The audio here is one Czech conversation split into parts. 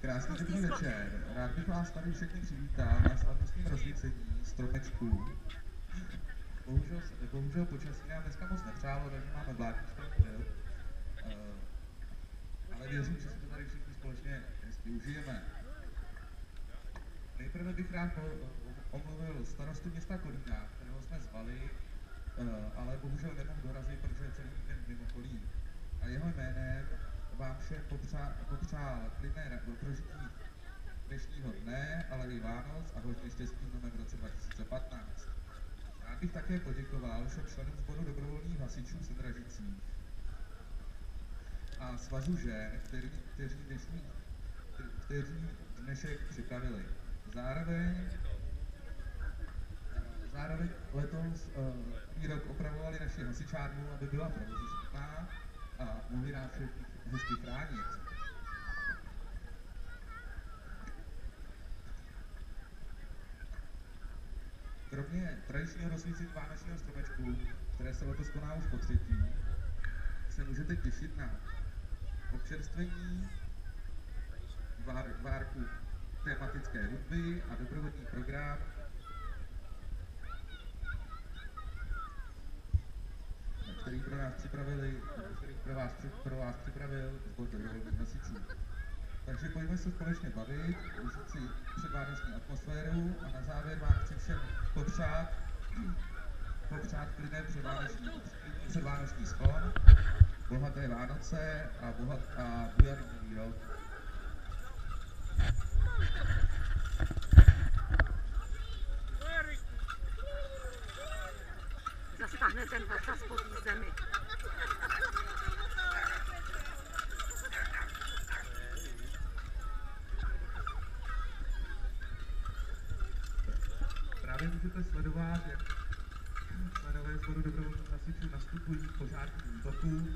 Krásný dobrý večer. Rád bych vás tady všechny přivítal na slavnostním rozsvícení stromečků. Bohužel počasí nám dneska moc nepřálo, takže máme vládní stromky. Ale věřím, že si to tady všichni společně hezky užijeme. Nejprve bych rád omluvil starostu města Kolína, kterého jsme zvali, ale bohužel nemohl dorazit, protože je celý víkend mimo Kolín. A jeho jménem vám všem popřál klidné prožití dnešního dne, ale i Vánoc a hodně štěstí v novém roce 2015. Rád bych také poděkoval všem členům sboru dobrovolných hasičů Sendražicích a svazu žen, kteří dnešek připravili. Zároveň letos rok opravovali naši hasičárnu, aby byla provozuschopná a mohli nás všechny hezky chránit. Kromě tradičního rozsvícení vánočního stromečku, které se letos koná už po třetí, se můžete těšit na občerstvení, várku tematické hudby a doprovodný program, který pro vás připravil sbor dobrovolných hasičů. Takže pojďme se společně bavit, užít si předvánoční atmosféru a na závěr vám chci všem popřát klidné předvánoční sklon, bohaté Vánoce a bujarý nový rok. Zastáhne ten ocas po té zemi. Právě můžete sledovat, jak členové sboru dobrovolných hasičů nastupují k požárním útoku,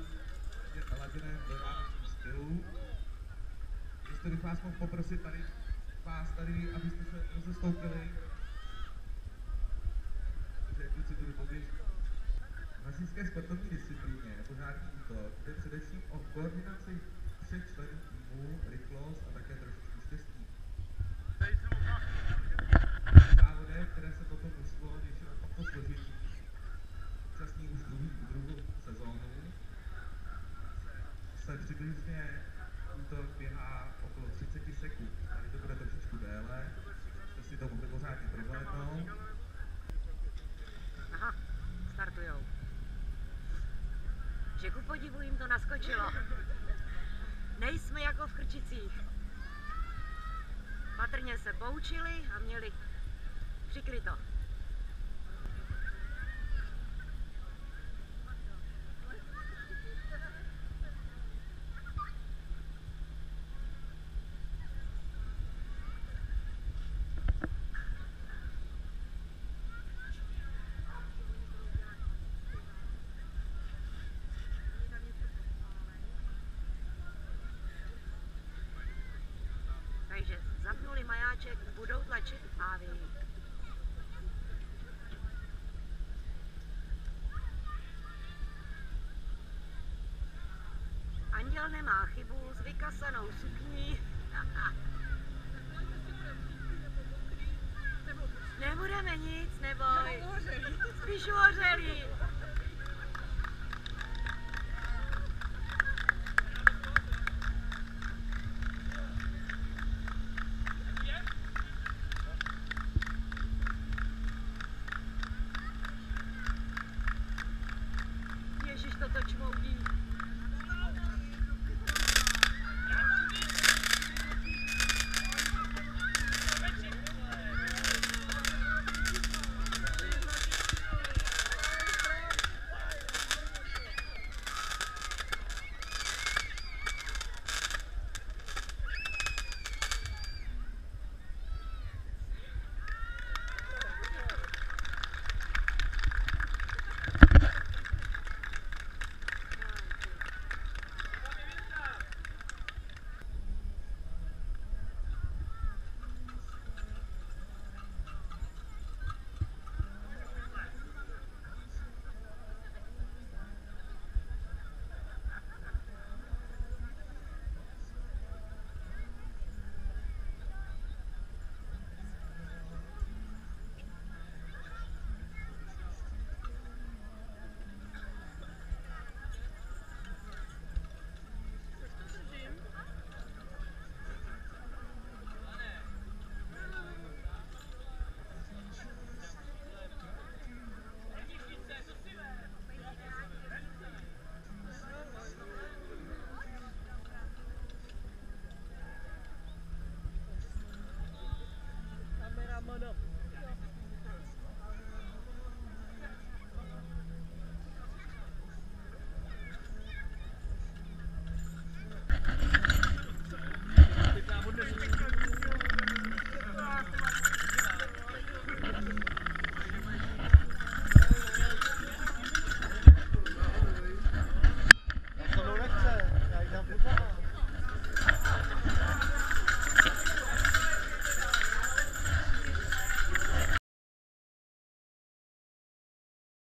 je laděném ve vánočním stylu. Jestli bych vás mohl poprosit vás tady, abyste se rozestoupili, protože kluci budu poběžit. V hasičské sportovní disciplíně požární útok jde především o koordinaci všech členů týmu, rychlost a také trošičku štěstí. Závodech, které se potom mužstvo většinou na tomto složení účastní už druhou sezónu, se přibližně útok běhá okolo 30 sekund. Tady to bude trošičku déle, jste si to mohli pořádně prohlédnout. Aha, startujou. Že ku podivu jim to naskočilo. Nejsme jako v Krčicích. Patrně se poučili a měli přikryto. Takže zapnuli majáček, budou tlačit ávy. Anděl nemá chybu s vykasanou sukní. Nebudeme nic, neboj. Spíš uhořelí.